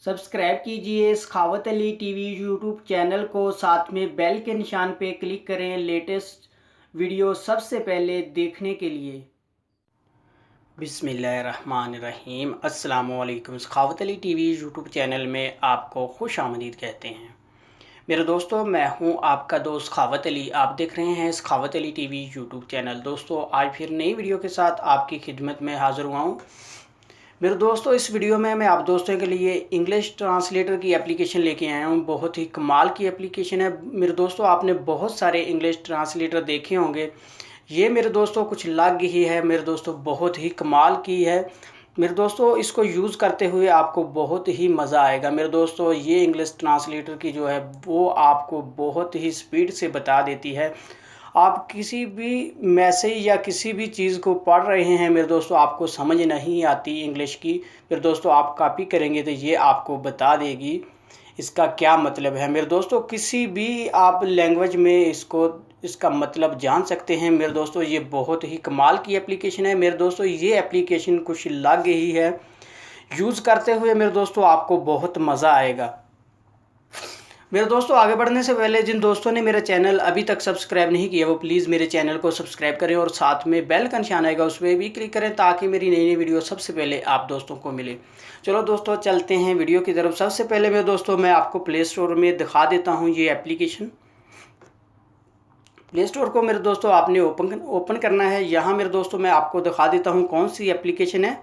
Subscribe कीजिए सखावत Ali TV YouTube channel को, साथ में बेल के निशान पे क्लिक करें लेटेस्ट वीडियो सबसे पहले देखने के लिए। बिस्मिल्लाहिर्रहमानिर्रहीम। अस्सलामुअलैकुम। सखावत अली टीवी यूट्यूब चैनल में आपको खुश आमदीद कहते हैं। मेरे दोस्तों, मैं हूं आपका दोस्त सखावत अली। आप देख रहे हैं सखावत अली टीवी यूट्यूब चैनल। दोस्तों, आज फिर नई वीडियो के साथ आपकी खिदमत में हाज़िर हुआ हूँ। मेरे दोस्तों, इस वीडियो में मैं आप दोस्तों के लिए इंग्लिश ट्रांसलेटर की एप्लीकेशन लेके आया हूँ। बहुत ही कमाल की एप्लीकेशन है। मेरे दोस्तों, आपने बहुत सारे इंग्लिश ट्रांसलेटर देखे होंगे, ये मेरे दोस्तों कुछ अलग ही है। मेरे दोस्तों, बहुत ही कमाल की है। मेरे दोस्तों, इसको यूज़ करते हुए आपको बहुत ही मज़ा आएगा। मेरे दोस्तों, ये इंग्लिश ट्रांसलेटर की जो है वो आपको बहुत ही स्पीड से बता देती है। आप किसी भी मैसेज या किसी भी चीज़ को पढ़ रहे हैं मेरे दोस्तों, आपको समझ नहीं आती इंग्लिश की, मेरे दोस्तों आप कॉपी करेंगे तो ये आपको बता देगी इसका क्या मतलब है। मेरे दोस्तों, किसी भी आप लैंग्वेज में इसका मतलब जान सकते हैं। मेरे दोस्तों, ये बहुत ही कमाल की एप्लीकेशन है। मेरे दोस्तों, ये एप्लीकेशन कुछ अलग ही है। यूज़ करते हुए मेरे दोस्तों आपको बहुत मज़ा आएगा। मेरे दोस्तों, आगे बढ़ने से पहले जिन दोस्तों ने मेरा चैनल अभी तक सब्सक्राइब नहीं किया वो प्लीज़ मेरे चैनल को सब्सक्राइब करें और साथ में बेल का निशान आएगा उस पर भी क्लिक करें ताकि मेरी नई नई वीडियो सबसे पहले आप दोस्तों को मिले। चलो दोस्तों, चलते हैं वीडियो की तरफ। सबसे पहले मेरे दोस्तों मैं आपको प्ले स्टोर में दिखा देता हूँ ये एप्लीकेशन। प्ले स्टोर को मेरे दोस्तों आपने ओपन करना है। यहाँ मेरे दोस्तों मैं आपको दिखा देता हूँ कौन सी एप्लीकेशन है।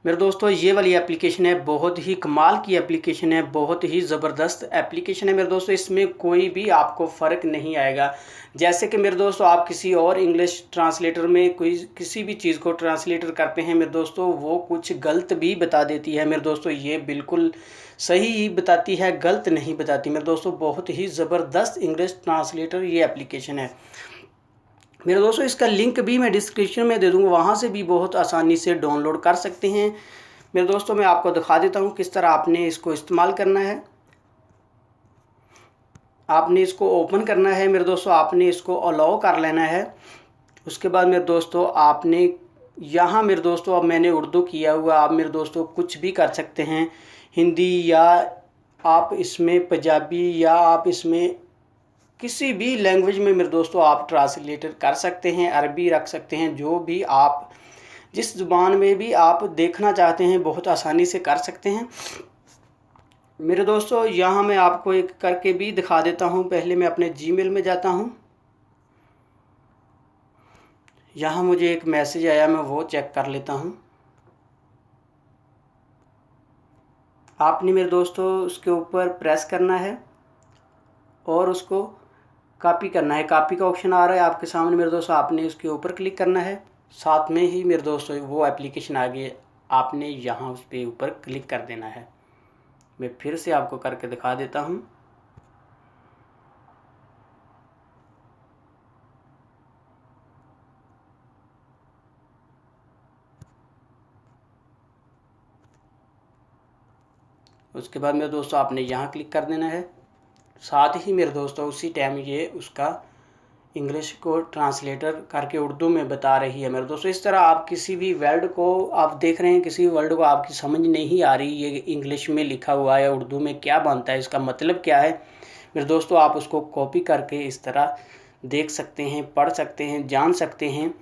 मेरे दोस्तों, ये वाली एप्लीकेशन है, बहुत ही कमाल की एप्लीकेशन है, बहुत ही ज़बरदस्त एप्लीकेशन है। मेरे दोस्तों, इसमें कोई भी आपको फ़र्क नहीं आएगा। जैसे कि मेरे दोस्तों आप किसी और इंग्लिश ट्रांसलेटर में किसी भी चीज़ को ट्रांसलेटर करते हैं मेरे दोस्तों, वो कुछ गलत भी बता देती है। मेरे दोस्तों, ये बिल्कुल सही ही बताती है, गलत नहीं बताती। मेरे दोस्तों, बहुत ही ज़बरदस्त इंग्लिश ट्रांसलेटर ये एप्लीकेशन है। मेरे दोस्तों, इसका लिंक भी मैं डिस्क्रिप्शन में दे दूँगा, वहाँ से भी बहुत आसानी से डाउनलोड कर सकते हैं। मेरे दोस्तों, मैं आपको दिखा देता हूँ किस तरह आपने इसको इस्तेमाल करना है। आपने इसको ओपन करना है मेरे दोस्तों, आपने इसको अलाउ कर लेना है। उसके बाद मेरे दोस्तों आपने यहाँ मेरे दोस्तों, अब मैंने उर्दू किया हुआ, आप मेरे दोस्तों कुछ भी कर सकते हैं, हिंदी या आप इसमें पंजाबी या आप इसमें किसी भी लैंग्वेज में मेरे दोस्तों आप ट्रांसलेटर कर सकते हैं, अरबी रख सकते हैं, जो भी आप जिस ज़ुबान में भी आप देखना चाहते हैं बहुत आसानी से कर सकते हैं। मेरे दोस्तों, यहाँ मैं आपको एक करके भी दिखा देता हूँ। पहले मैं अपने जीमेल में जाता हूँ। यहाँ मुझे एक मैसेज आया, मैं वो चेक कर लेता हूँ। आपने मेरे दोस्तों उसके ऊपर प्रेस करना है और उसको कॉपी करना है। कॉपी का ऑप्शन आ रहा है आपके सामने मेरे दोस्तों, आपने उसके ऊपर क्लिक करना है। साथ में ही मेरे दोस्तों वो एप्लीकेशन आ गई, आपने यहाँ उस पर ऊपर क्लिक कर देना है। मैं फिर से आपको करके दिखा देता हूँ। उसके बाद मेरे दोस्तों आपने यहाँ क्लिक कर देना है। साथ ही मेरे दोस्तों उसी टाइम ये उसका इंग्लिश को ट्रांसलेटर करके उर्दू में बता रही है। मेरे दोस्तों, इस तरह आप किसी भी वर्ड को आप देख रहे हैं, किसी वर्ड को आपकी समझ नहीं आ रही, ये इंग्लिश में लिखा हुआ है, उर्दू में क्या बनता है, इसका मतलब क्या है, मेरे दोस्तों आप उसको कॉपी करके इस तरह देख सकते हैं, पढ़ सकते हैं, जान सकते हैं।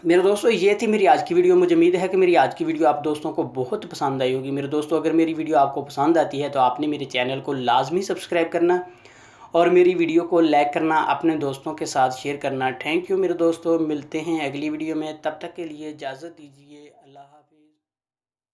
मेरे दोस्तों, ये थी मेरी आज की वीडियो। मुझे उम्मीद है कि मेरी आज की वीडियो आप दोस्तों को बहुत पसंद आई होगी। मेरे दोस्तों, अगर मेरी वीडियो आपको पसंद आती है तो आपने मेरे चैनल को लाजमी सब्सक्राइब करना और मेरी वीडियो को लाइक करना, अपने दोस्तों के साथ शेयर करना। थैंक यू मेरे दोस्तों, मिलते हैं अगली वीडियो में, तब तक के लिए इजाज़त दीजिए।